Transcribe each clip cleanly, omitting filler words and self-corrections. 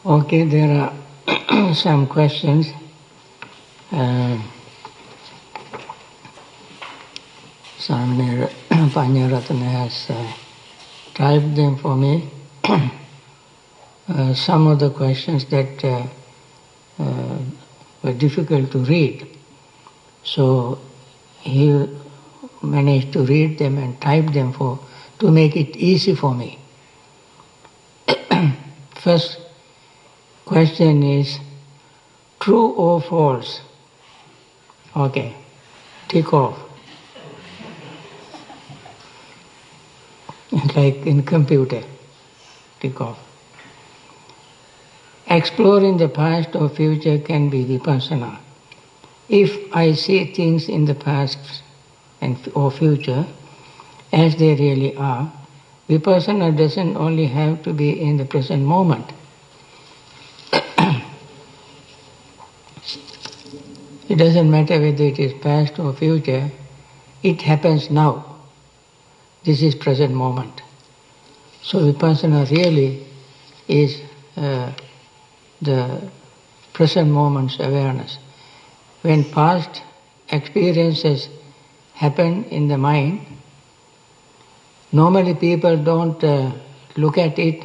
Okay, there are some questions. Gunaratana has typed them for me. Some of the questions that were difficult to read. So he managed to read them and type them to make it easy for me. First question is, true or false? Okay, tick off. Like in computer, tick off. Exploring the past or future can be Vipassana. If I see things in the past or future as they really are, Vipassana doesn't only have to be in the present moment. It doesn't matter whether it is past or future, it happens now. This is present moment. So Vipassana really is the present moment's awareness. When past experiences happen in the mind, normally people don't look at it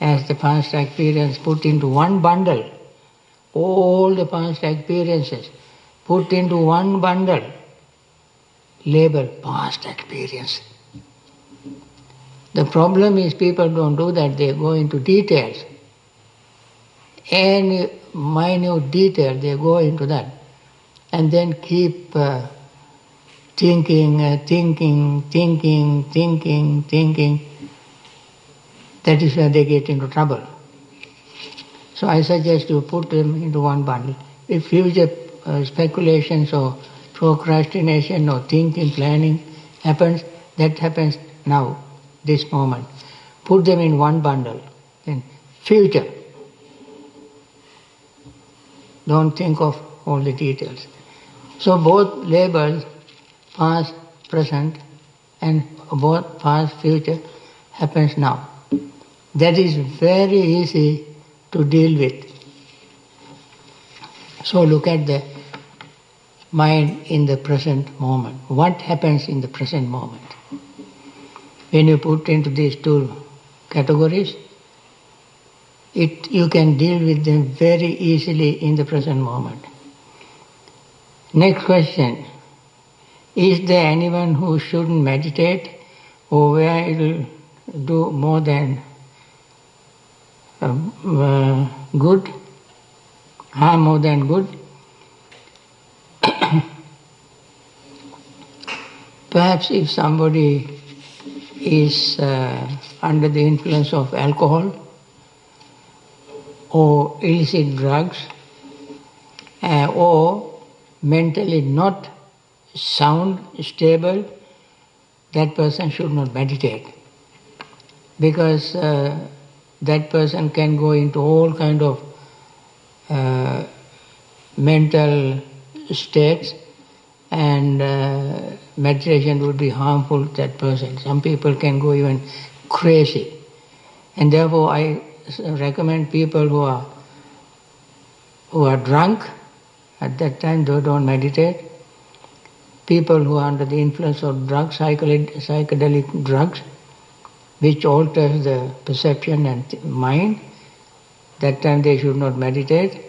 as the past experience put into one bundle. All the past experiences put into one bundle, label past experience. The problem is people don't do that, they go into details. Any minute detail, they go into that. And then keep thinking. That is where they get into trouble. So I suggest you put them into one bundle. If future speculations or procrastination or thinking, planning happens, that happens now, this moment. Put them in one bundle. Then future. Don't think of all the details. So both labels, past, present, and both past, future, happens now. That is very easy to deal with. So look at the mind in the present moment. What happens in the present moment? When you put into these two categories, you can deal with them very easily in the present moment. Next question. Is there anyone who shouldn't meditate, or where it will do more than good, harm more than good? Perhaps if somebody is under the influence of alcohol or illicit drugs, or mentally not sound, stable, that person should not meditate. Because that person can go into all kind of mental states, and meditation would be harmful to that person. Some people can go even crazy. And therefore I recommend people who are drunk, at that time they don't meditate. People who are under the influence of drugs, psychedelic drugs, which alters the perception and mind, that time they should not meditate.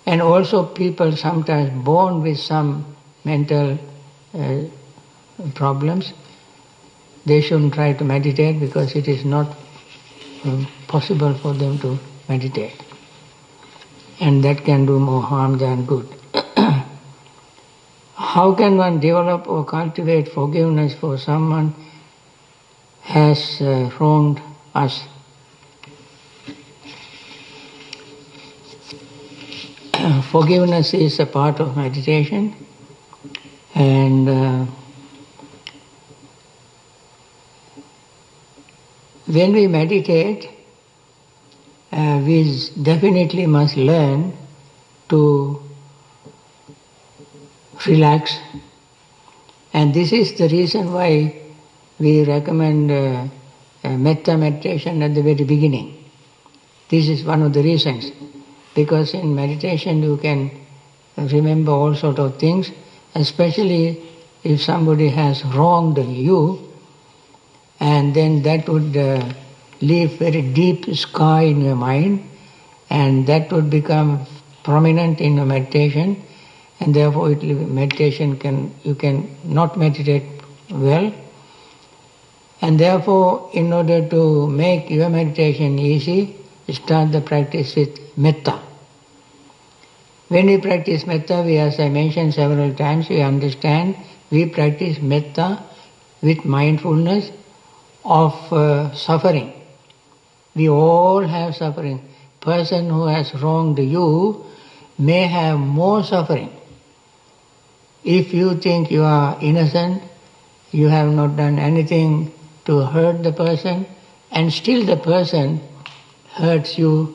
And also people sometimes born with some mental problems, they shouldn't try to meditate because it is not possible for them to meditate. And that can do more harm than good. How can one develop or cultivate forgiveness for someone has wronged us? Forgiveness is a part of meditation, and when we meditate, we definitely must learn to relax, and this is the reason why we recommend metta meditation at the very beginning. This is one of the reasons. Because in meditation you can remember all sorts of things, especially if somebody has wronged you, and then that would leave very deep scar in your mind, and that would become prominent in your meditation, and therefore you can not meditate well. And therefore, in order to make your meditation easy, start the practice with metta. When we practice metta, as I mentioned several times, we understand we practice metta with mindfulness of suffering. We all have suffering. Person who has wronged you may have more suffering. If you think you are innocent, you have not done anything to hurt the person, and still the person hurts you,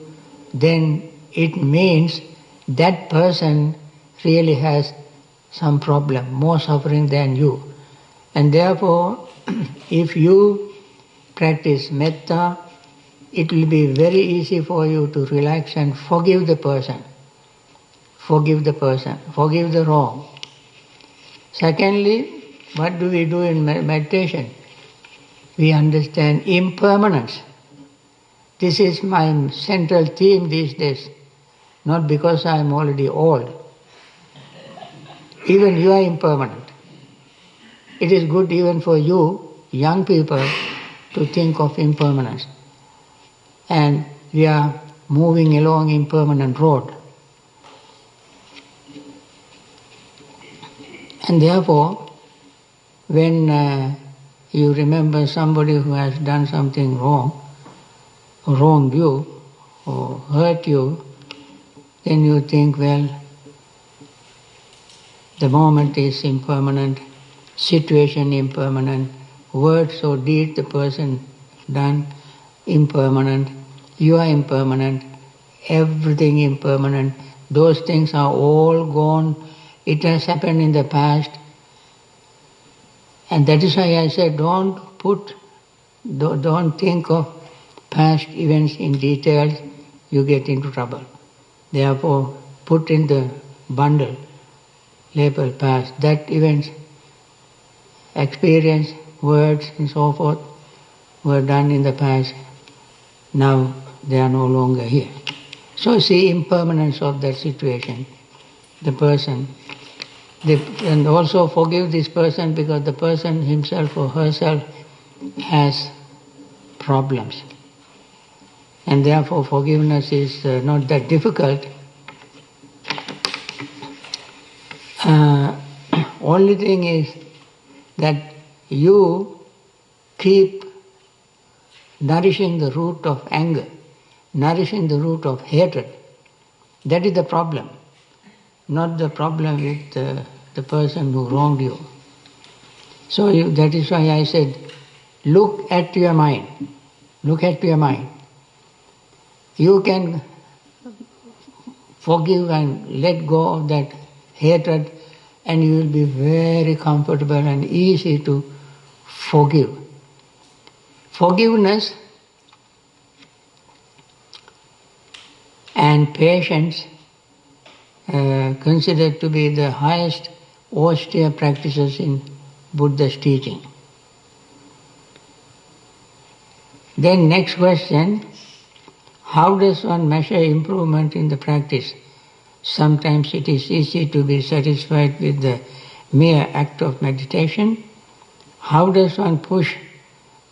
then it means that person really has some problem, more suffering than you. And therefore, if you practice metta, it will be very easy for you to relax and forgive the person. Forgive the person, forgive the wrong. Secondly, what do we do in meditation? We understand impermanence. This is my central theme these days, not because I am already old. Even you are impermanent. It is good even for you, young people, to think of impermanence. And we are moving along impermanent road. And therefore, when you remember somebody who has done something wrong, wronged you, or hurt you, then you think, well, the moment is impermanent, situation impermanent, words or deed the person done impermanent, you are impermanent, everything impermanent, those things are all gone, it has happened in the past. And that is why I said don't think of past events in details, you get into trouble. Therefore, put in the bundle, label past, that events, experience, words and so forth were done in the past, now they are no longer here. So see impermanence of that situation, the person. And also forgive this person because the person himself or herself has problems. And therefore forgiveness is not that difficult. Only thing is that you keep nourishing the root of anger, nourishing the root of hatred. That is the problem. Not the problem with the person who wronged you. So that is why I said, look at your mind. Look at your mind. You can forgive and let go of that hatred, and you will be very comfortable and easy to forgive. Forgiveness and patience considered to be the highest austere practices in Buddha's teaching. Then next question, how does one measure improvement in the practice? Sometimes it is easy to be satisfied with the mere act of meditation. How does one push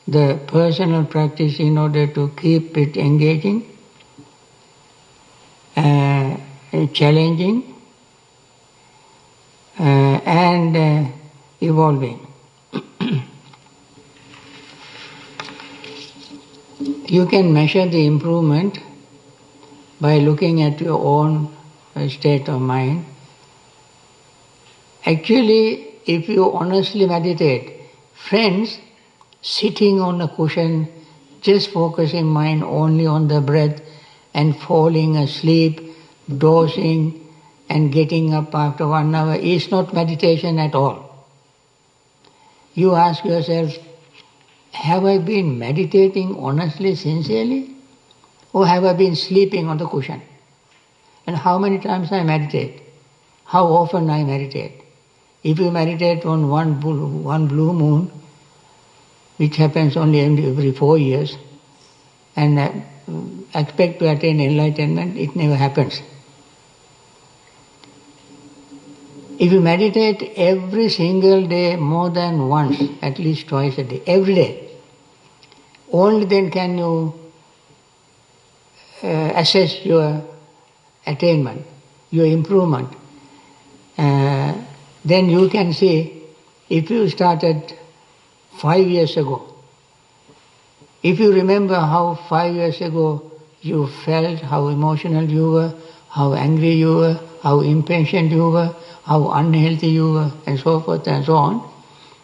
the personal practice in order to keep it engaging? Challenging and evolving. You can measure the improvement by looking at your own state of mind. Actually, if you honestly meditate, friends, sitting on a cushion, just focusing mind only on the breath and falling asleep, dozing and getting up after 1 hour is not meditation at all. You ask yourself, have I been meditating honestly, sincerely? Or have I been sleeping on the cushion? And how many times I meditate? How often I meditate? If you meditate on one blue moon, which happens only every 4 years, and expect to attain enlightenment, it never happens. If you meditate every single day more than once, at least twice a day, every day, only then can you assess your attainment, your improvement. Then you can see if you started 5 years ago. If you remember how 5 years ago you felt, how emotional you were, how angry you were, how impatient you were, how unhealthy you were, and so forth and so on,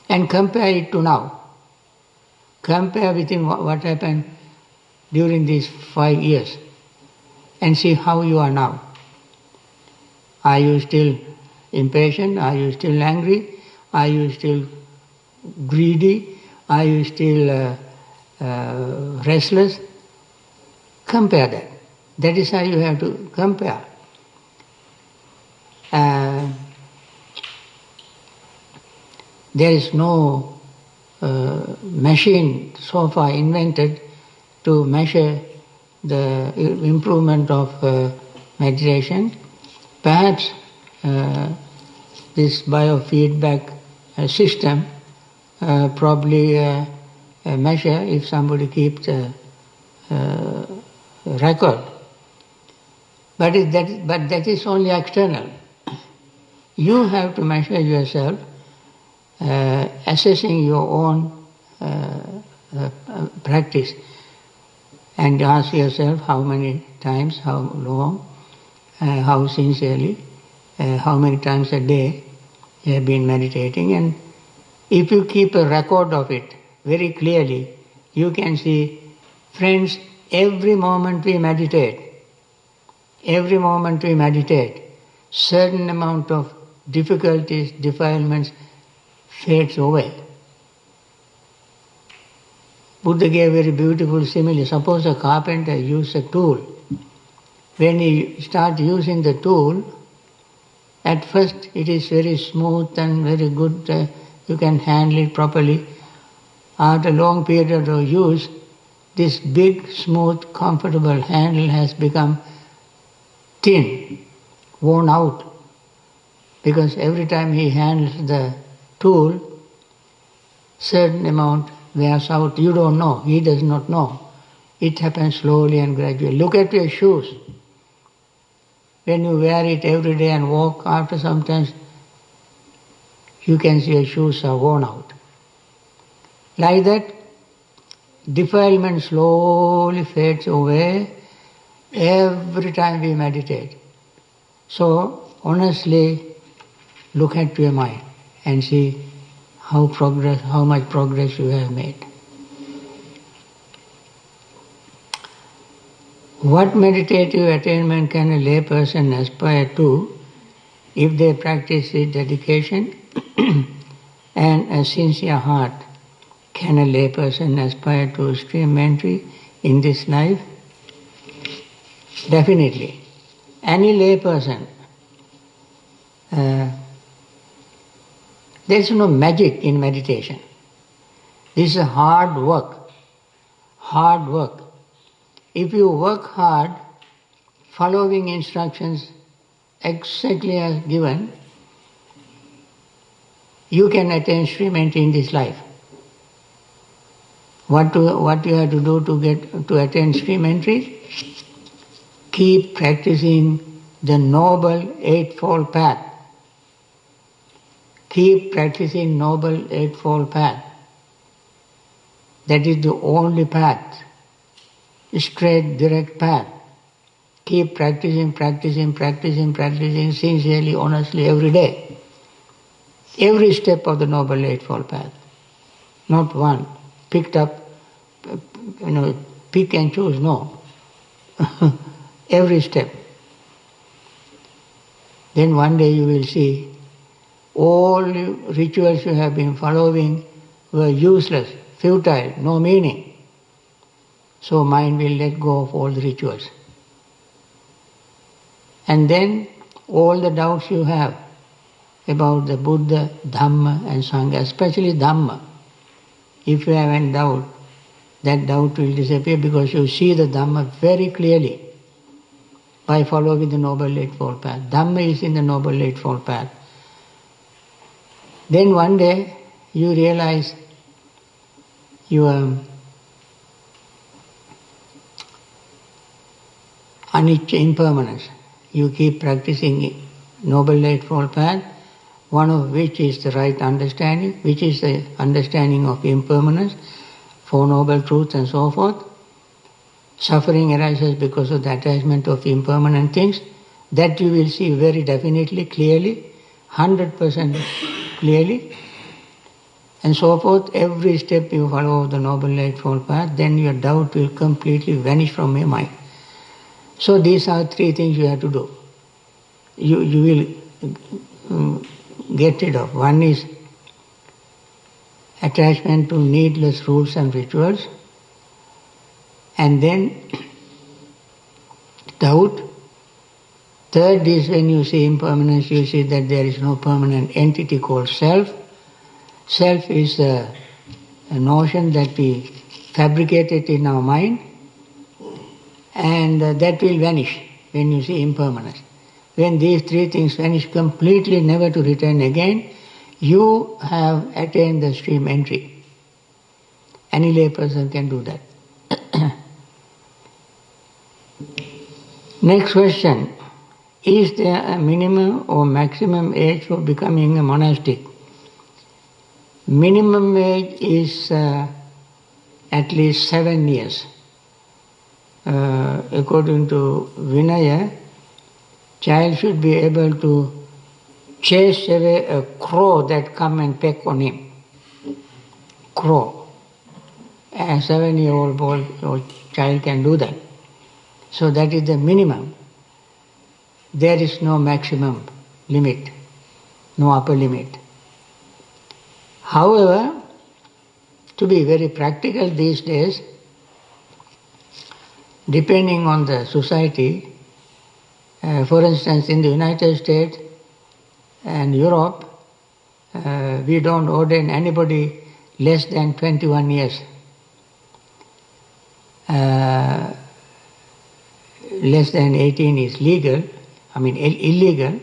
and compare it to now. Compare with what happened during these 5 years and see how you are now. Are you still impatient? Are you still angry? Are you still greedy? Are you still restless? Compare that. That is how you have to compare. There is no machine so far invented to measure the improvement of meditation. Perhaps this biofeedback system probably measure if somebody keeps a record. But that is only external. You have to measure yourself, assessing your own practice, and ask yourself how many times, how long, how sincerely, how many times a day you have been meditating. And if you keep a record of it very clearly, you can see, friends, every moment we meditate, certain amount of difficulties, defilements fades away. Buddha gave a very beautiful simile. Suppose a carpenter uses a tool. When he starts using the tool, at first it is very smooth and very good, you can handle it properly. After a long period of use, this big, smooth, comfortable handle has become thin, worn out, because every time he handles the tool, certain amount wears out. You don't know, he does not know. It happens slowly and gradually. Look at your shoes. When you wear it every day and walk, after sometimes you can see your shoes are worn out. Like that, defilement slowly fades away every time we meditate. So, honestly, look at your mind and see how much progress you have made. What meditative attainment can a lay person aspire to if they practice with dedication and a sincere heart? Can a lay person aspire to stream entry in this life? Definitely. Any lay person. There is no magic in meditation. This is hard work. Hard work. If you work hard, following instructions exactly as given, you can attain stream entry in this life. What you have to do to attain stream entry? Keep practicing the Noble Eightfold Path. Keep practicing Noble Eightfold Path. That is the only path. Straight, direct path. Keep practicing sincerely, honestly every day. Every step of the Noble Eightfold Path. Not one. Picked up, pick and choose, no. Every step. Then one day you will see all the rituals you have been following were useless, futile, no meaning. So mind will let go of all the rituals. And then all the doubts you have about the Buddha, Dhamma and Sangha, especially Dhamma, if you have any doubt, that doubt will disappear because you see the Dhamma very clearly by following the Noble Eightfold Path. Dhamma is in the Noble Eightfold Path. Then one day you realize your anicca, impermanence. You keep practicing Noble Eightfold Path, one of which is the right understanding, which is the understanding of impermanence, Four Noble Truths and so forth. Suffering arises because of the attachment of impermanent things. That you will see very definitely, clearly, 100% clearly, and so forth. Every step you follow the Noble Eightfold Path, then your doubt will completely vanish from your mind. So these are three things you have to do. You will get rid of. One is attachment to needless rules and rituals, and then doubt. Third is when you see impermanence, you see that there is no permanent entity called self. Self is a notion that we fabricated in our mind, and that will vanish when you see impermanence. When these three things vanish completely, never to return again, you have attained the stream entry. Any lay person can do that. Next question. Is there a minimum or maximum age for becoming a monastic? Minimum age is at least 7 years. According to Vinaya, child should be able to chase away a crow that come and peck on him. Crow. A 7-year-old boy or child can do that. So that is the minimum. There is no maximum limit, no upper limit. However, to be very practical these days, depending on the society, for instance, in the United States and Europe, we don't ordain anybody less than 21 years. Less than 18 is legal, illegal,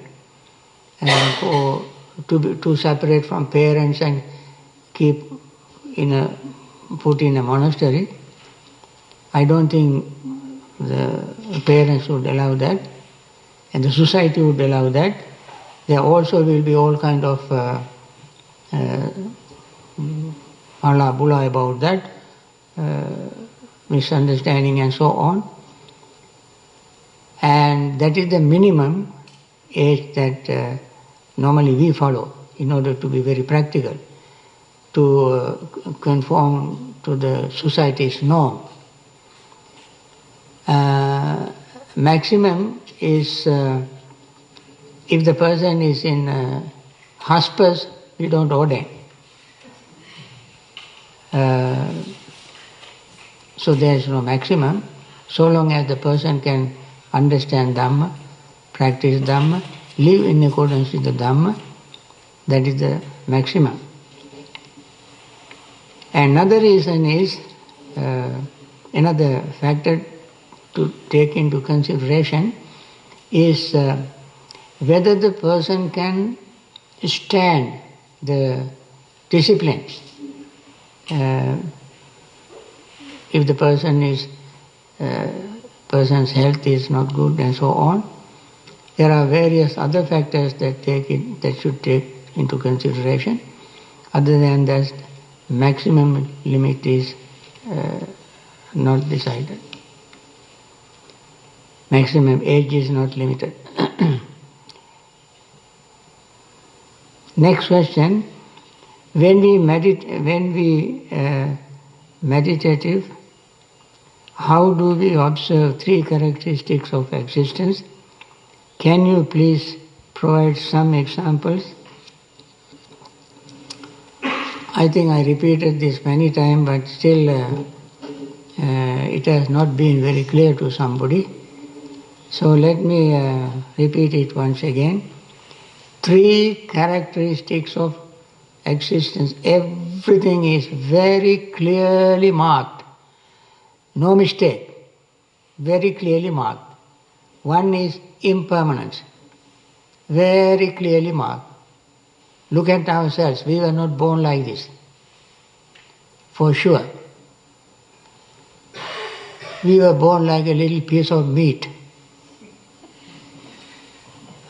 to separate from parents and put in a monastery. I don't think the parents would allow that, and the society would allow that. There also will be all kind of bula about that, misunderstanding and so on. And that is the minimum age that normally we follow in order to be very practical, to conform to the society's norm. Maximum is if the person is in hospice, we don't ordain. So there is no maximum, so long as the person can understand Dhamma, practice Dhamma, live in accordance with the Dhamma, that is the maximum. Another reason is, another factor to take into consideration is whether the person can stand the discipline. If the person's health is not good and so on, there are various other factors that should take into consideration. Other than that, maximum limit is not decided. Maximum age is not limited. Next question. When we meditative, how do we observe three characteristics of existence? Can you please provide some examples? I think I repeated this many times, but still it has not been very clear to somebody. So let me repeat it once again. 3 characteristics of existence. Everything is very clearly marked. No mistake. Very clearly marked. One is impermanence. Very clearly marked. Look at ourselves. We were not born like this. For sure. We were born like a little piece of meat.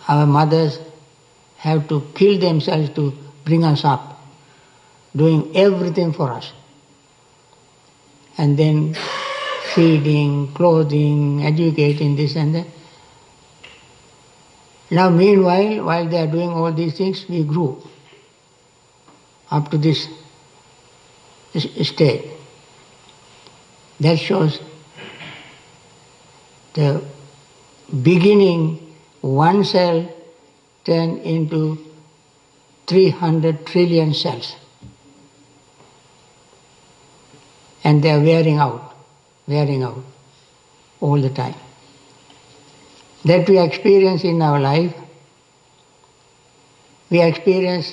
Our mothers have to kill themselves to bring us up, doing everything for us. And then feeding, clothing, educating, this and that. Now meanwhile, while they are doing all these things, we grew up to this state. That shows the beginning. One cell turned into 300 trillion cells. And they are wearing out all the time. That we experience in our life. We experience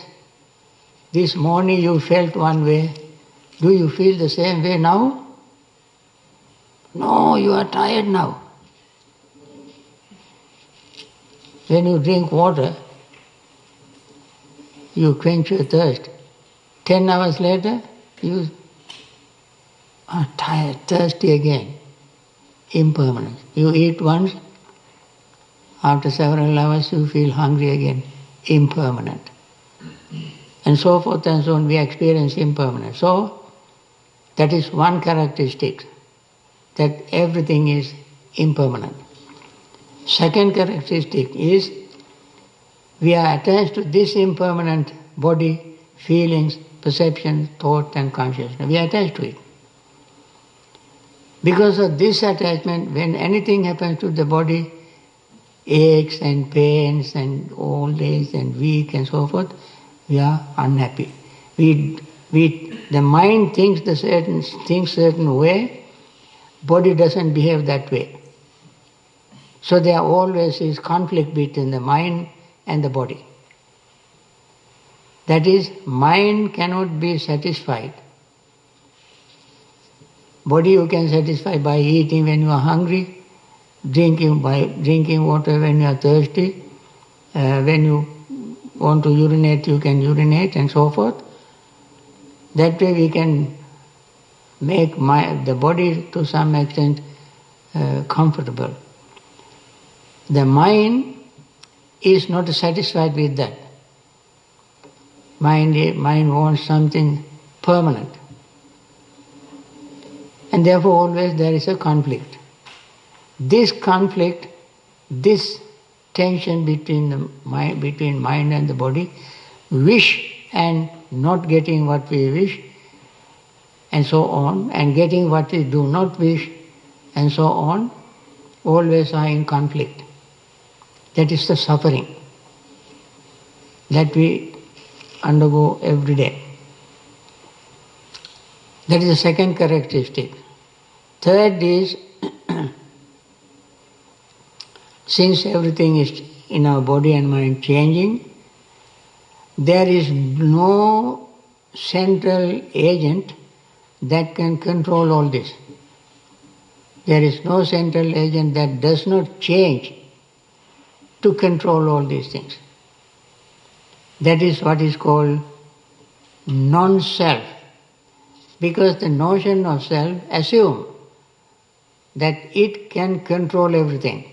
this morning you felt one way. Do you feel the same way now? No, you are tired now. When you drink water, you quench your thirst. 10 hours later, you are tired, thirsty again. Impermanence. You eat once, after several hours you feel hungry again. Impermanent. And so forth and so on, we experience impermanence. So, that is one characteristic, that everything is impermanent. Second characteristic is we are attached to this impermanent body, feelings, perception, thought and consciousness. We are attached to it. Because of this attachment, when anything happens to the body, aches and pains and old age and weak and so forth, we are unhappy. The mind thinks certain way, body doesn't behave that way. So there always is conflict between the mind and the body. That is, mind cannot be satisfied. Body you can satisfy by eating when you are hungry, drinking water when you are thirsty, when you want to urinate you can urinate and so forth. That way we can make the body to some extent comfortable. The mind is not satisfied with that. Mind wants something permanent. And therefore always there is a conflict. This conflict, this tension between mind and the body, wish and not getting what we wish, and so on, and getting what we do not wish, and so on, always are in conflict. That is the suffering that we undergo every day. That is the second characteristic. Third is, since everything is in our body and mind changing, there is no central agent that can control all this. There is no central agent that does not change to control all these things. That is what is called non-self. Because the notion of self assumes that it can control everything.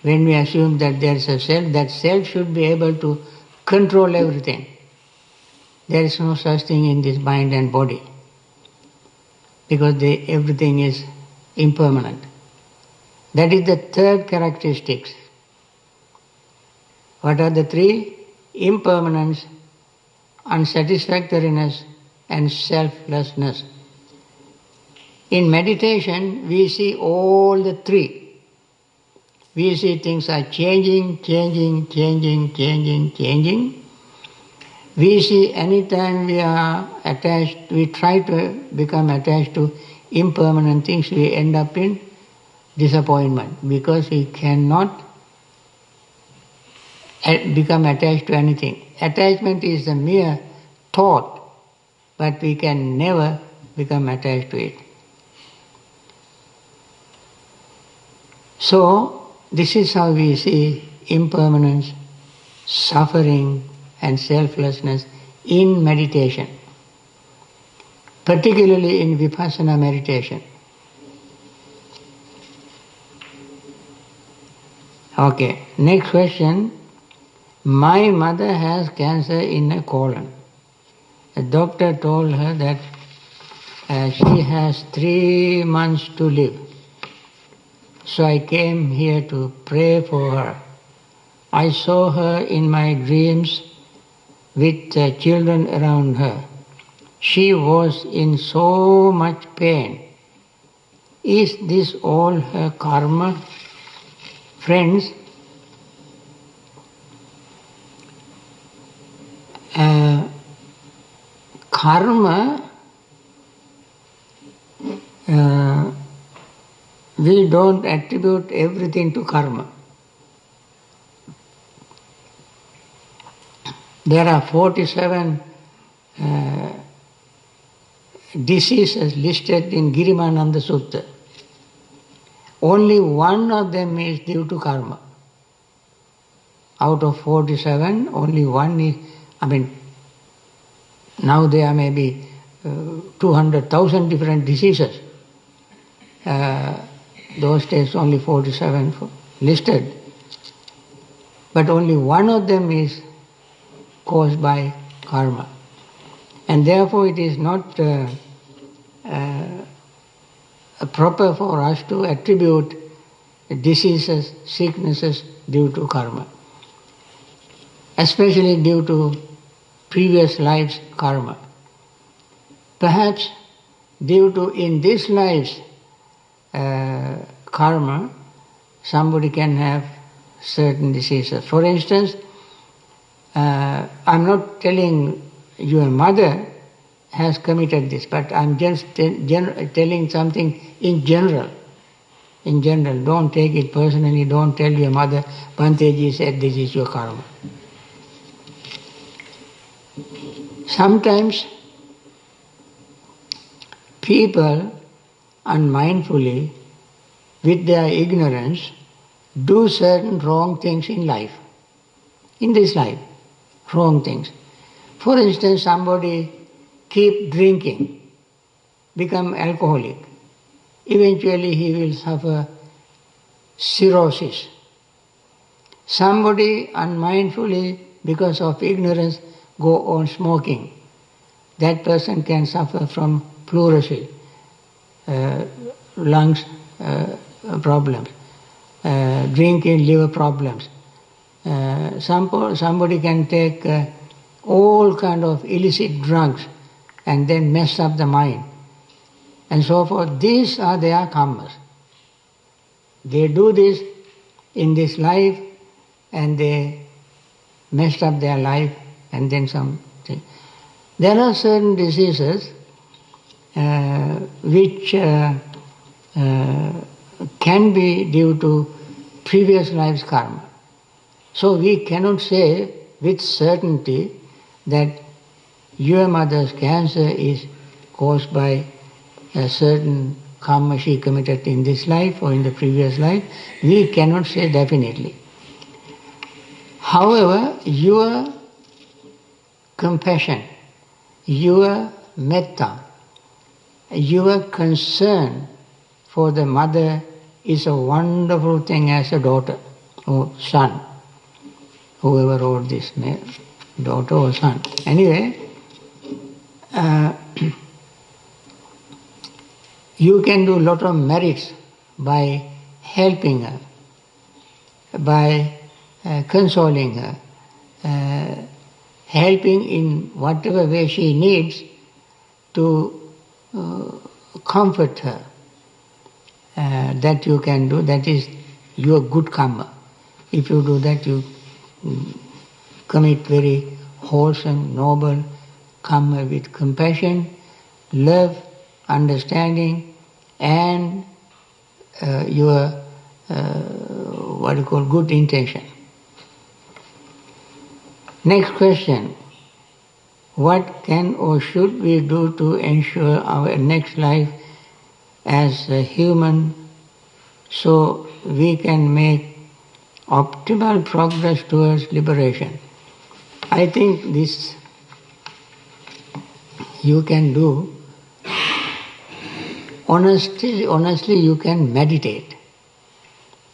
When we assume that there is a self, that self should be able to control everything. There is no such thing in this mind and body. Because everything is impermanent. That is the third characteristics. What are the three? Impermanence, unsatisfactoriness, and selflessness. In meditation, we see all the three. We see things are changing. We see anytime we are attached, we try to become attached to impermanent things, we end up in disappointment because we cannot become attached to anything. Attachment is a mere thought, but we can never become attached to it. So, this is how we see impermanence, suffering and selflessness in meditation, particularly in Vipassana meditation. Okay, next question. My mother has cancer in her colon. The doctor told her that she has 3 months to live. So I came here to pray for her. I saw her in my dreams with children around her. She was in so much pain. Is this all her karma? Friends, karma, we don't attribute everything to karma. There are 47 diseases listed in Girimananda Sutta. Only one of them is due to karma. Out of 47, only one is, now there are maybe 200,000 different diseases. Those days only 47 listed. But only one of them is caused by karma. And therefore it is not proper for us to attribute diseases, sicknesses due to karma. Especially due to previous life's karma. Perhaps due to in this life's karma, somebody can have certain diseases. For instance, I'm not telling your mother has committed this, but I'm just telling something in general. In general, don't take it personally, don't tell your mother, Bhante said this is your karma. Sometimes people unmindfully, with their ignorance, do certain wrong things in life. In this life, wrong things. For instance, somebody keep drinking, become alcoholic. Eventually he will suffer cirrhosis. Somebody unmindfully, because of ignorance, go on smoking. That person can suffer from pleurisy, lungs problems, drinking, liver problems. Somebody can take all kind of illicit drugs and then mess up the mind and so forth. These are their karmas. They do this in this life and they messed up their life and then something. There are certain diseases which can be due to previous life's karma. So we cannot say with certainty that your mother's cancer is caused by a certain karma she committed in this life or in the previous life. We cannot say definitely. However, your compassion, your metta, your concern for the mother is a wonderful thing as a daughter or son. Whoever wrote this, daughter or son. Anyway, you can do a lot of merits by helping her, by consoling her, helping in whatever way she needs to comfort her. That you can do, that is your good karma. If you do that, you commit very wholesome, noble karma with compassion, love, understanding, and your good intention. Next question. What can or should we do to ensure our next life as a human so we can make optimal progress towards liberation? I think this you can do. Honestly, you can meditate.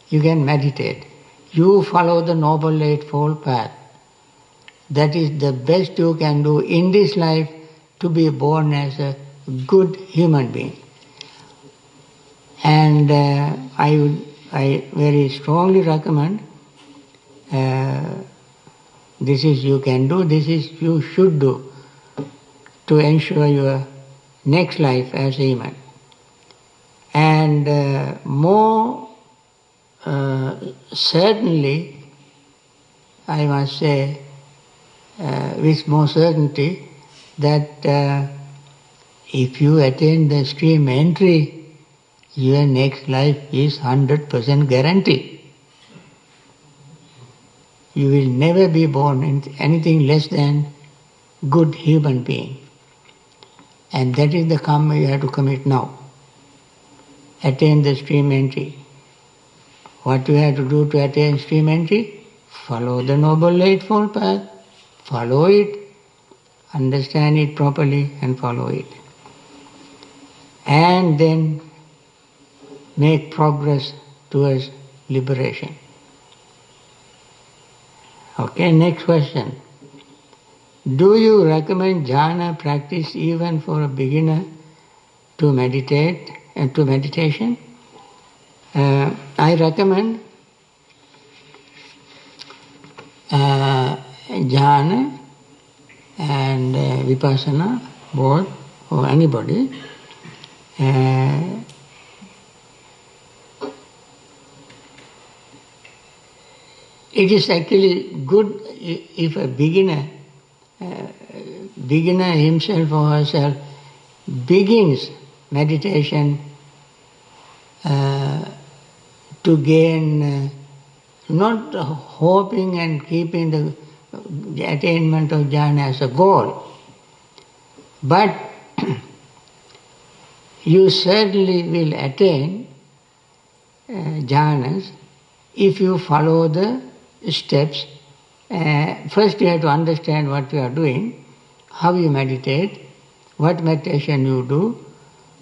You can meditate. You follow the Noble Eightfold Path. That is the best you can do in this life to be born as a good human being. And I very strongly recommend this is you can do, this is you should do to ensure your next life as a human. And more certainly, I must say, with more certainty, that if you attain the stream entry, your next life is 100% guaranteed. You will never be born in anything less than good human being. And that is the karma you have to commit now. Attain the stream entry. What you have to do to attain stream entry? Follow the Noble Eightfold Path. Follow it, understand it properly and follow it. And then make progress towards liberation. Okay, next question. Do you recommend jhana practice even for a beginner to meditate and to meditation? I recommend jhana and Vipassana, both, or anybody. It is actually good if a beginner himself or herself begins meditation to gain, not hoping and keeping the attainment of jhana as a goal, but you certainly will attain jhanas if you follow the steps. First you have to understand what you are doing, how you meditate, what meditation you do,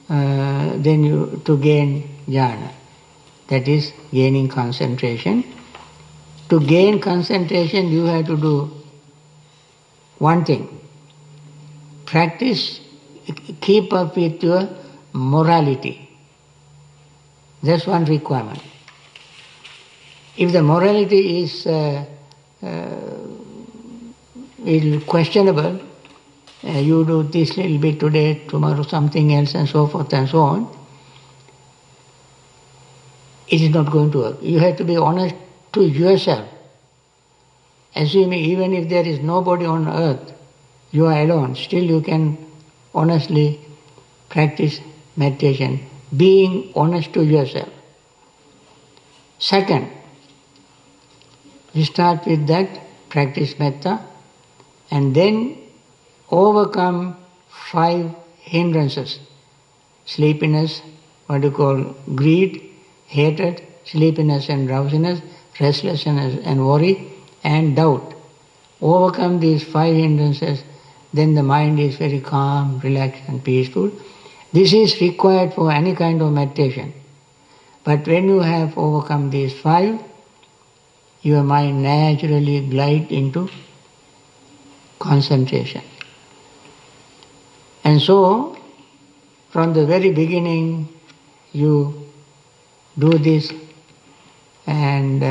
then you to gain jhana. That is gaining concentration. To gain concentration you have to do one thing. Practice, keep up with your morality. That's one requirement. If the morality is questionable, you do this little bit today, tomorrow something else and so forth and so on, it is not going to work. You have to be honest to yourself. Assuming even if there is nobody on earth, you are alone, still you can honestly practice meditation, being honest to yourself. Second, you start with that, practice metta, and then overcome 5 hindrances. Sleepiness, greed, hatred, sleepiness and drowsiness, restlessness and worry, and doubt. Overcome these 5 hindrances, then the mind is very calm, relaxed and peaceful. This is required for any kind of meditation. But when you have overcome these 5, your mind naturally glides into concentration. And so, from the very beginning, you do this, and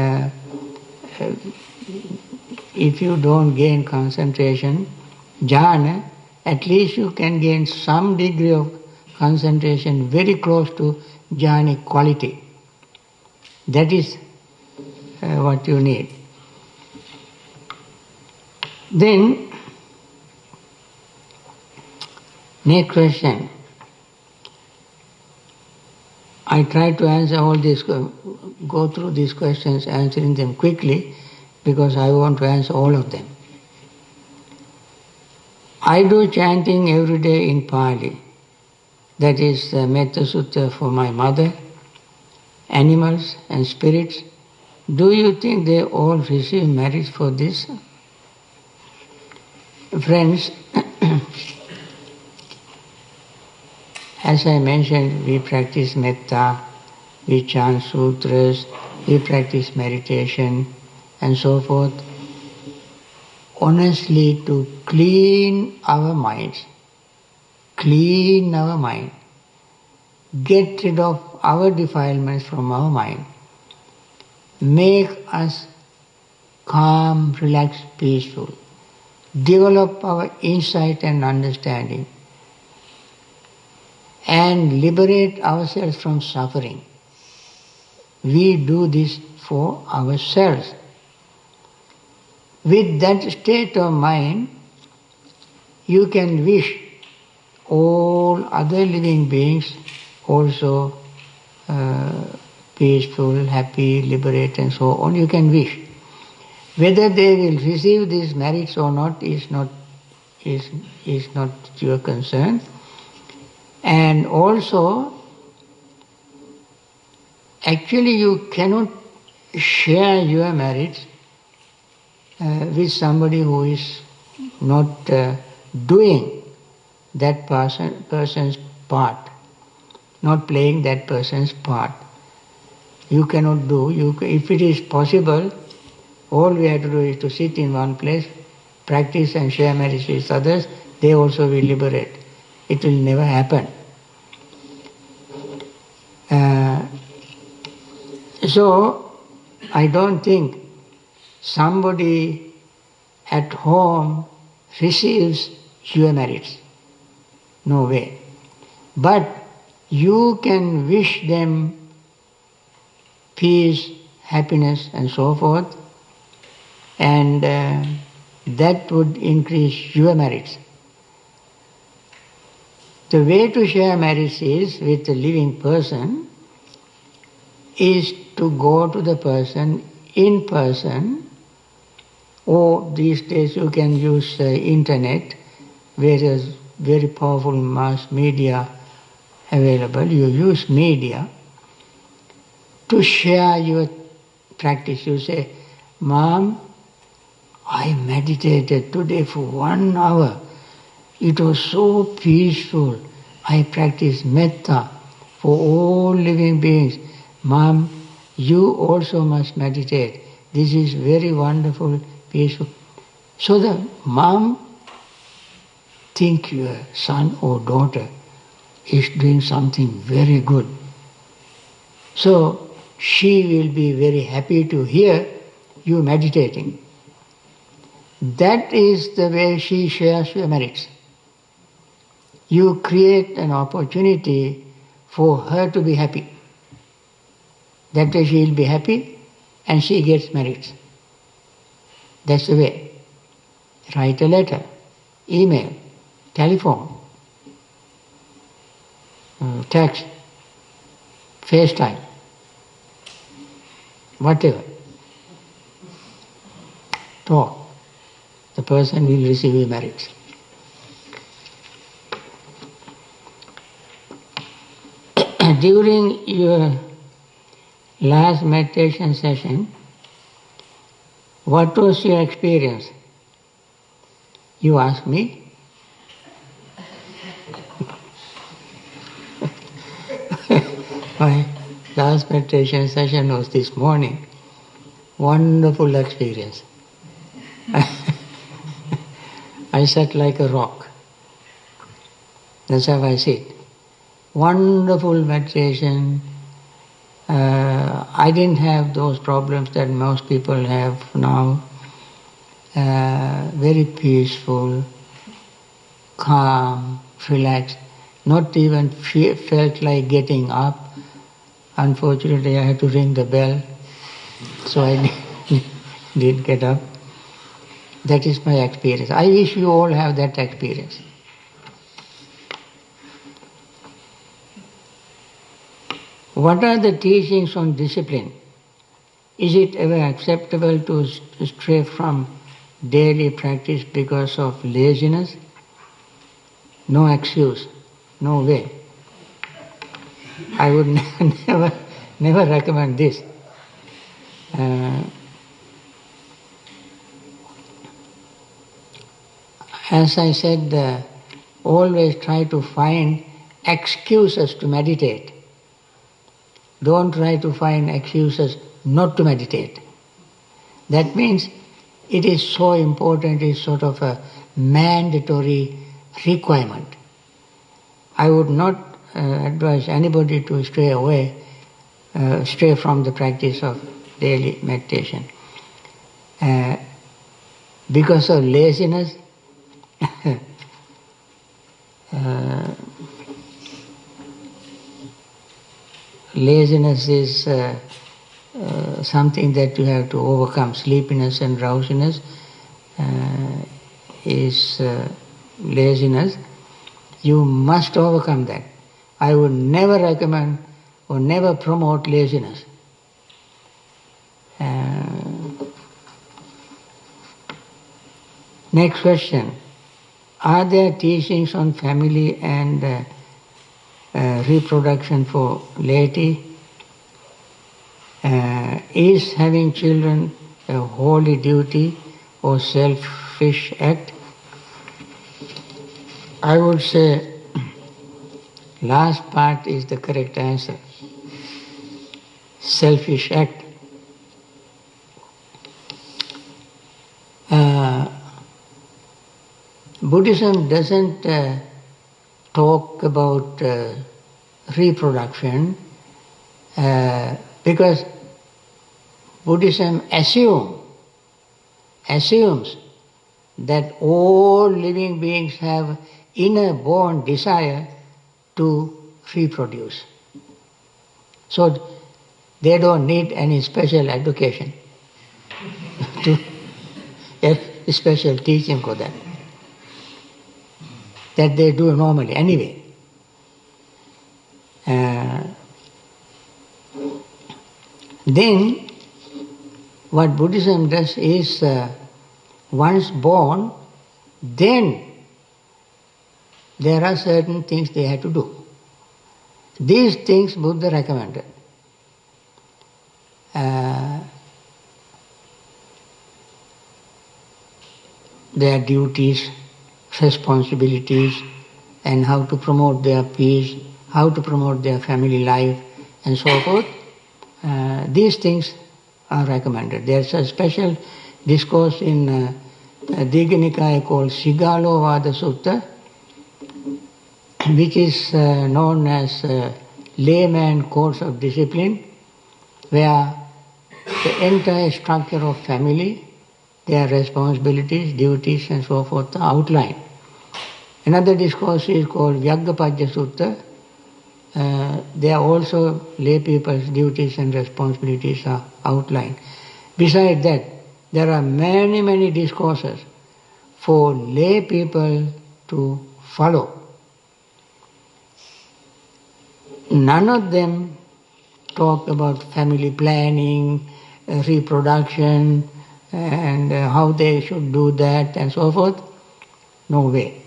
if you don't gain concentration, jhana, at least you can gain some degree of concentration very close to jhanic quality. That is what you need. Then, next question. I try to answer all these, go through these questions, answering them quickly, because I want to answer all of them. I do chanting every day in Pali. That is the Metta Sutta for my mother, animals and spirits. Do you think they all receive merit for this? Friends, as I mentioned, we practice metta, we chant sutras, we practice meditation and so forth, honestly to clean our minds, get rid of our defilements from our mind, make us calm, relaxed, peaceful, develop our insight and understanding, and liberate ourselves from suffering. We do this for ourselves. With that state of mind, you can wish all other living beings also peaceful, happy, liberate and so on. You can wish. Whether they will receive these merits or not is not your concern. And also, actually you cannot share your merits with somebody who is not doing that person's part, not playing that person's part. You cannot do. If it is possible, all we have to do is to sit in one place, practice and share merits with others. They also will liberate. It will never happen. So, I don't think somebody at home receives your merits. No way. But you can wish them peace, happiness and so forth, and that would increase your merits. The way to share merits is with a living person is to go to the person in person, or these days you can use internet, where there's very powerful mass media available. You use media to share your practice. You say, Mom, I meditated today for 1 hour. It was so peaceful. I practiced metta for all living beings. Mom, you also must meditate. This is very wonderful, peaceful. So the mom think your son or daughter is doing something very good. So she will be very happy to hear you meditating. That is the way she shares your merits. You create an opportunity for her to be happy. That way she will be happy and she gets merits. That's the way. Write a letter, email, telephone, text, FaceTime, whatever. Talk. The person will receive your merits. During your last meditation session, what was your experience? You asked me. My last meditation session was this morning. Wonderful experience. I sat like a rock. That's how I sit. Wonderful meditation. I didn't have those problems that most people have now. Very peaceful, calm, relaxed. Not even felt like getting up. Unfortunately, I had to ring the bell, so I didn't get up. That is my experience. I wish you all have that experience. What are the teachings on discipline? Is it ever acceptable to stray from daily practice because of laziness? No excuse, no way. I would never recommend this. As I said, always try to find excuses to meditate. Don't try to find excuses not to meditate. That means it is so important, it is sort of a mandatory requirement. I would not advise anybody to stray from the practice of daily meditation. Because of laziness, laziness is something that you have to overcome. Sleepiness and drowsiness is laziness. You must overcome that. I would never recommend or never promote laziness. Next question. Are there teachings on family and reproduction for laity? Is having children a holy duty or selfish act? I would say last part is the correct answer. Selfish act. Buddhism doesn't talk about reproduction because Buddhism assumes that all living beings have inner-born desire to reproduce. So they don't need any special education to a special teaching for that. That they do normally anyway. Then what Buddhism does is once born, then there are certain things they have to do. These things Buddha recommended. Their duties, responsibilities, and how to promote their peace, how to promote their family life, and so forth. These things are recommended. There's a special discourse in Digha Nikaya called Sigalo Vada Sutta, which is known as layman codes of discipline, where the entire structure of family, their responsibilities, duties, and so forth are outlined. Another discourse is called Vyaggapadya Sutta. There also lay people's duties and responsibilities are outlined. Besides that, there are many, many discourses for lay people to follow. None of them talk about family planning, reproduction, and how they should do that and so forth. No way.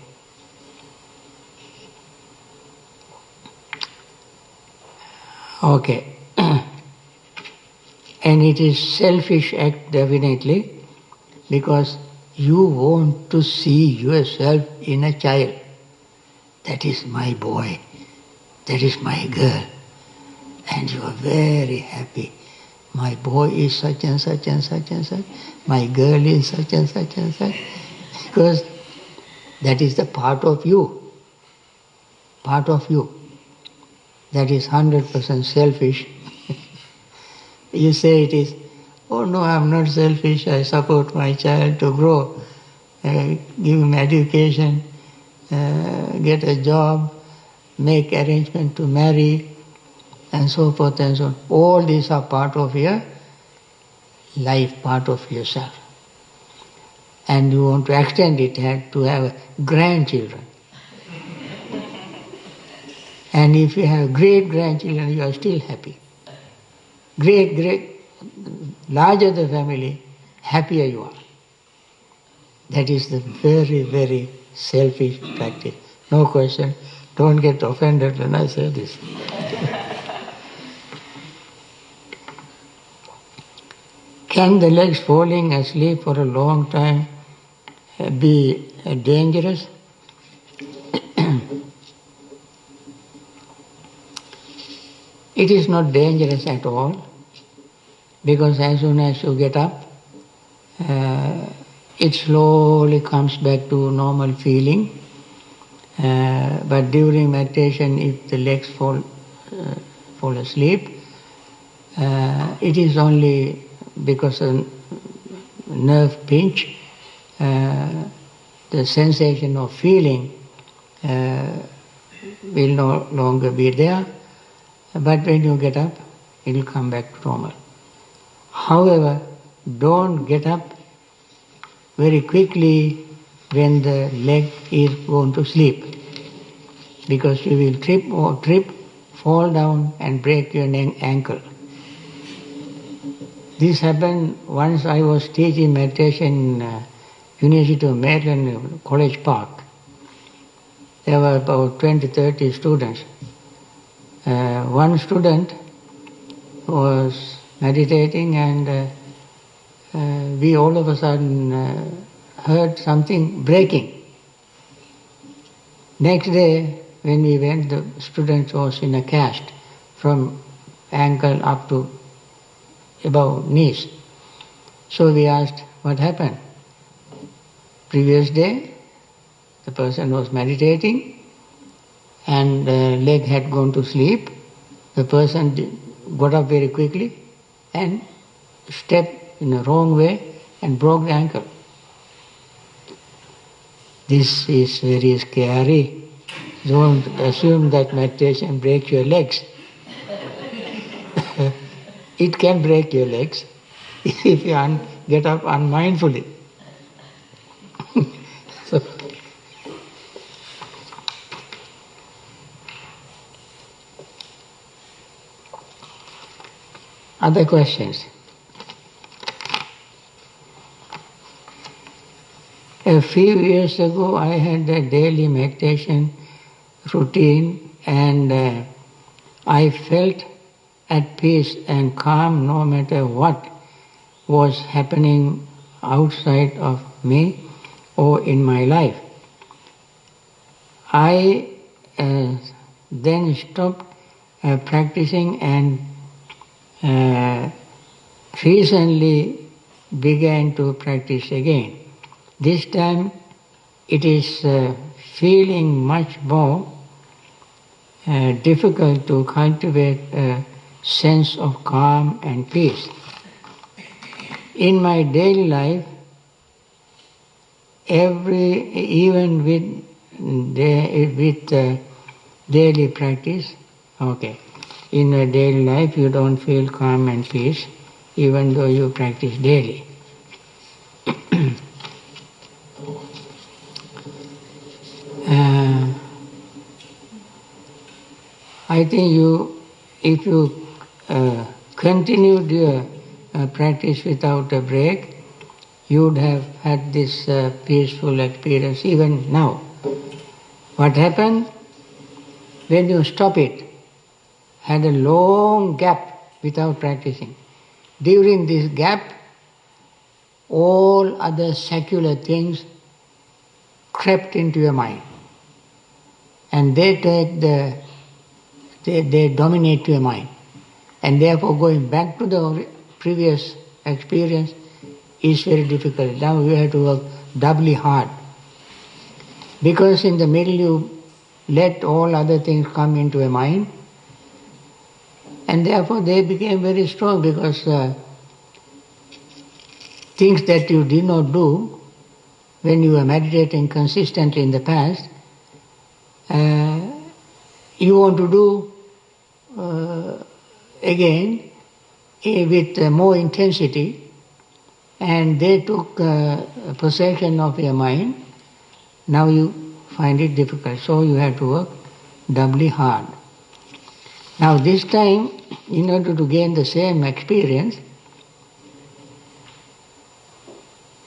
Okay. And it is selfish act definitely, because you want to see yourself in a child. That is my boy, that is my girl, and you are very happy. My boy is such and such and such and such, my girl is such and such and such, because that is the part of you. Part of you. That is 100% selfish. You say it is, oh no, I am not selfish, I support my child to grow, give him education, get a job, make arrangement to marry, and so forth and so on. All these are part of your life, part of yourself. And you want to extend it to have grandchildren. And if you have great grandchildren, you are still happy. Larger the family, happier you are. That is the very, very selfish practice. No question. Don't get offended when I say this. Can the legs falling asleep for a long time be dangerous? It is not dangerous at all, because as soon as you get up, it slowly comes back to normal feeling. But during meditation, if the legs fall asleep, it is only because of nerve pinch. The sensation of feeling will no longer be there, but when you get up, it will come back to normal. However, don't get up very quickly when the leg is going to sleep, because you will trip, fall down and break your ankle. This happened once I was teaching meditation in University of Maryland, College Park. There were about 20-30 students. One student was meditating, and we all of a sudden heard something breaking. Next day, when we went, the student was in a cast from ankle up to above knees. So we asked, what happened? Previous day, the person was meditating and the leg had gone to sleep. The person got up very quickly and stepped in a wrong way and broke the ankle. This is very scary. Don't assume that meditation breaks your legs. It can break your legs if you get up unmindfully. So, other questions? A few years ago, I had a daily meditation routine, and I felt at peace and calm no matter what was happening outside of me or in my life. I then stopped practicing and recently began to practice again. This time it is feeling much more difficult to cultivate a sense of calm and peace. In my daily life, even with daily practice, in a daily life you don't feel calm and peace, even though you practice daily. I think if you continued your practice without a break, you would have had this peaceful experience even now. What happened? When you stop it, had a long gap without practicing. During this gap, all other secular things crept into your mind, and they dominate your mind, and therefore going back to the previous experience is very difficult. Now you have to work doubly hard, because in the middle you let all other things come into your mind, and therefore they became very strong, because things that you did not do when you were meditating consistently in the past, you want to do again with more intensity, and they took possession of your mind. Now you find it difficult, so you have to work doubly hard. Now this time, in order to gain the same experience,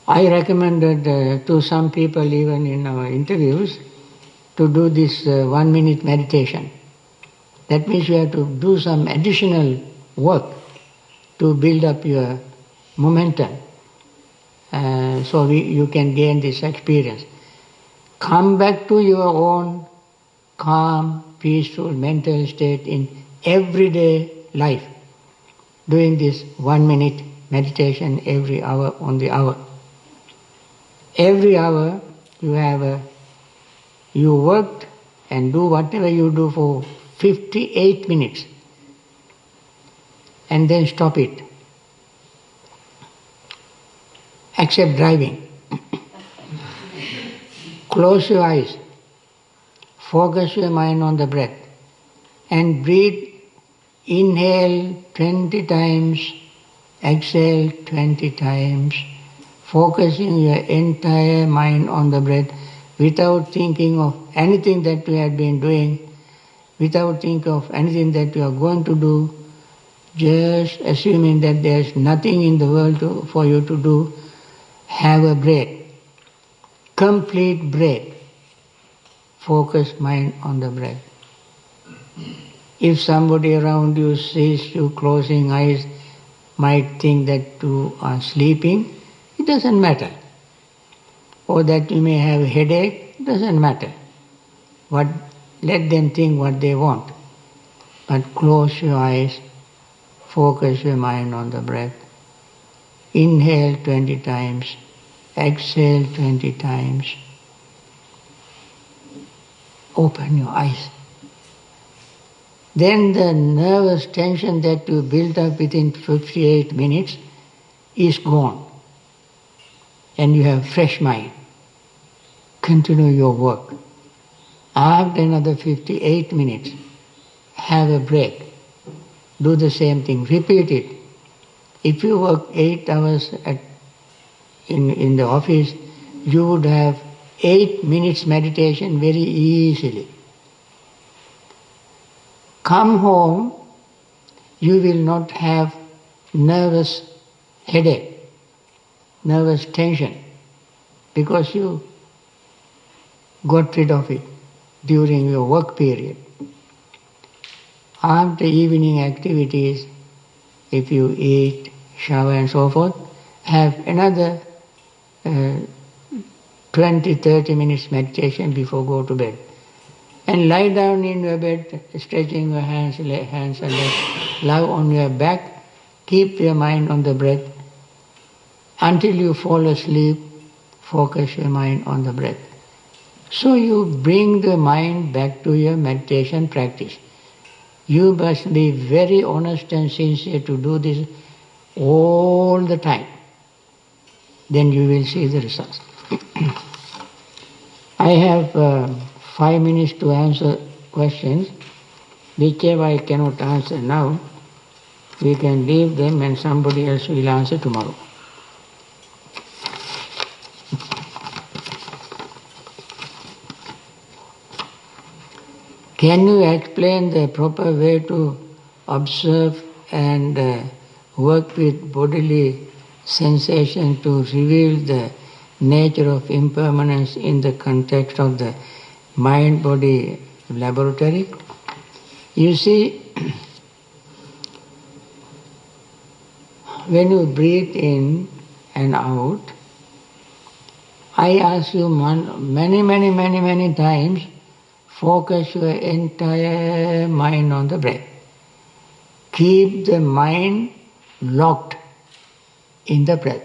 I recommended to some people, even in our interviews, to do this 1 minute meditation. That means you have to do some additional work to build up your momentum, so you can gain this experience. Come back to your own calm, peaceful mental state in everyday life, doing this 1 minute meditation every hour on the hour. Every hour you worked and do whatever you do for 58 minutes and then stop it. Except driving. Close your eyes, focus your mind on the breath and breathe. Inhale 20 times, exhale 20 times, focusing your entire mind on the breath without thinking of anything that you have been doing, without thinking of anything that you are going to do, just assuming that there is nothing in the world for you to do. Have a break, complete break. Focus mind on the breath. If somebody around you sees you closing eyes, might think that you are sleeping, it doesn't matter. Or that you may have a headache, it doesn't matter. Let them think what they want. But close your eyes, focus your mind on the breath. Inhale 20 times, exhale 20 times. Open your eyes. Then the nervous tension that you built up within 58 minutes is gone. And you have fresh mind. Continue your work. After another 58 minutes, have a break. Do the same thing. Repeat it. If you work 8 hours in the office, you would have 8 minutes meditation very easily. Come home, you will not have nervous headache, nervous tension, because you got rid of it during your work period. After evening activities, if you eat, shower and so forth, have another 20-30 minutes meditation before go to bed. And lie down in your bed, stretching your hands and legs, lie on your back, keep your mind on the breath. Until you fall asleep, focus your mind on the breath. So you bring the mind back to your meditation practice. You must be very honest and sincere to do this all the time. Then you will see the results. I have 5 minutes to answer questions. Whichever I cannot answer now, we can leave them and somebody else will answer tomorrow. Can you explain the proper way to observe and work with bodily sensation to reveal the nature of impermanence in the context of the mind-body laboratory? You see, when you breathe in and out, I ask you many times, focus your entire mind on the breath. Keep the mind locked in the breath.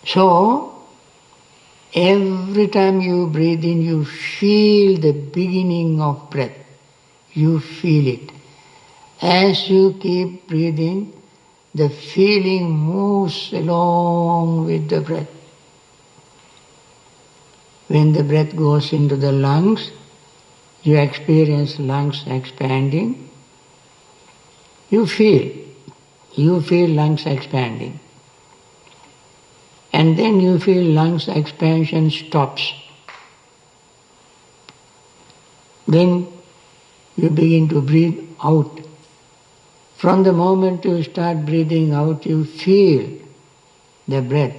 So, every time you breathe in, you feel the beginning of breath. You feel it. As you keep breathing, the feeling moves along with the breath. When the breath goes into the lungs, you experience lungs expanding. You feel lungs expanding. And then you feel lungs expansion stops. Then you begin to breathe out. From the moment you start breathing out, you feel the breath,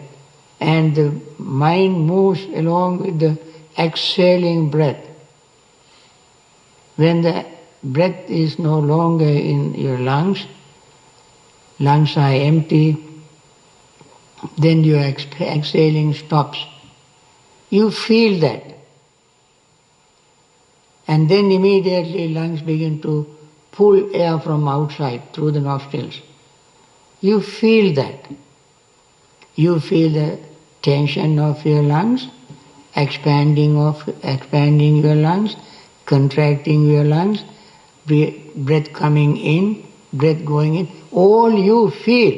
and the mind moves along with the exhaling breath. When the breath is no longer in your lungs are empty, then your exhaling stops. You feel that. And then immediately lungs begin to pull air from outside through the nostrils. You feel that. You feel the tension of your lungs, expanding your lungs, contracting your lungs, breath coming in, breath going in. All you feel.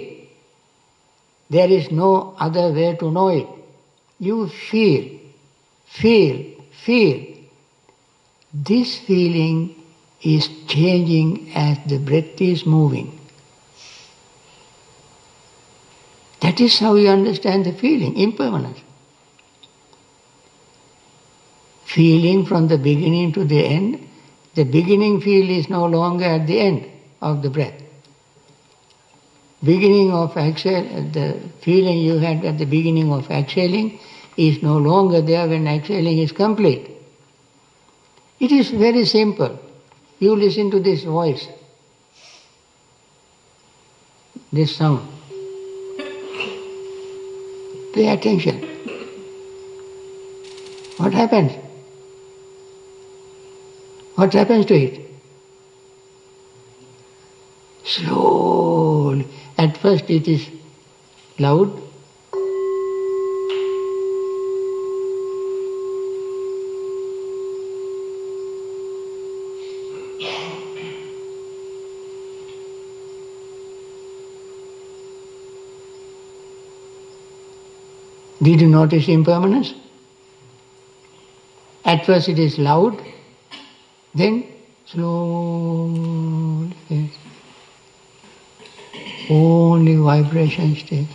There is no other way to know it. You feel. This feeling is changing as the breath is moving. That is how you understand the feeling, impermanence. Feeling from the beginning to the end, the beginning feel is no longer at the end of the breath. Beginning of exhale, the feeling you had at the beginning of exhaling is no longer there when exhaling is complete. It is very simple. You listen to this voice, this sound. Pay attention. What happens? What happens to it? Slowly. At first it is loud. Did you notice impermanence? At first it is loud, then slowly fades. Only vibration stays.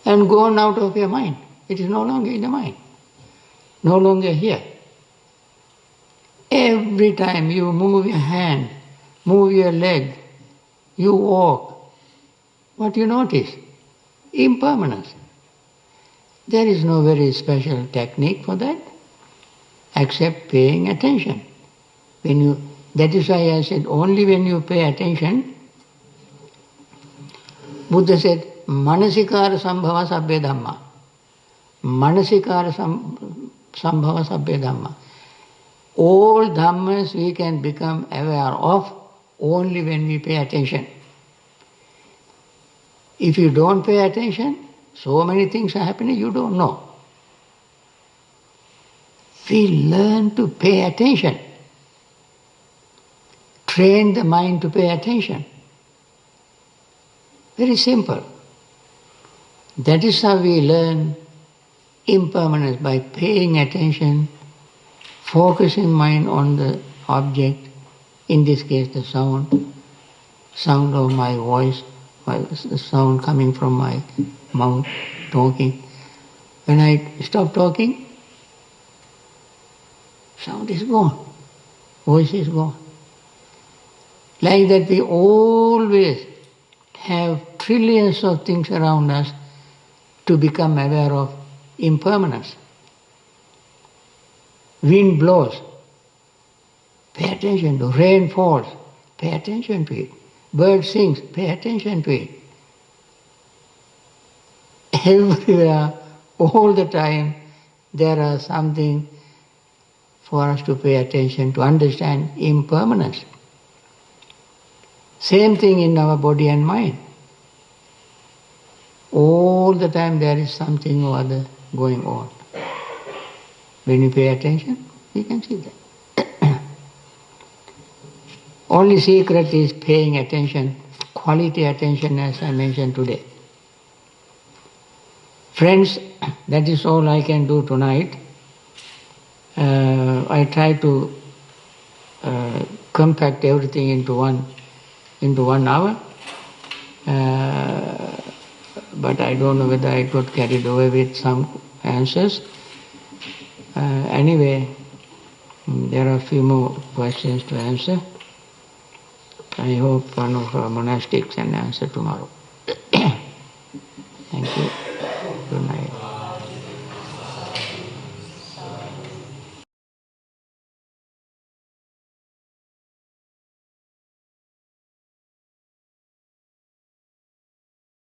And gone out of your mind. It is no longer in the mind. No longer here. Every time you move your hand, move your leg, you walk, what you notice? Impermanence. There is no very special technique for that, except paying attention. That is why I said only when you pay attention. Buddha said, Manasikara sambhava sabbhe dhamma. Manasikara sambhava sabbhe dhamma. All dhammas we can become aware of only when we pay attention. If you don't pay attention, so many things are happening you don't know. We learn to pay attention. Train the mind to pay attention. Very simple. That is how we learn impermanence, by paying attention, focusing mind on the object, in this case the sound of my voice, the sound coming from my mouth, talking. When I stop talking, sound is gone, voice is gone. Like that we always have trillions of things around us to become aware of impermanence. Wind blows, pay attention to it. Rain falls, pay attention to it. Bird sings, pay attention to it. Everywhere, all the time, there are something for us to pay attention to understand impermanence. Same thing in our body and mind. All the time there is something or other going on. When you pay attention, you can see that. Only secret is paying attention, quality attention, as I mentioned today. Friends, that is all I can do tonight. I try to compact everything into one hour, but I don't know whether I got carried away with some answers. Anyway, There are a few more questions to answer. I hope one of our monastics can answer tomorrow. Thank you.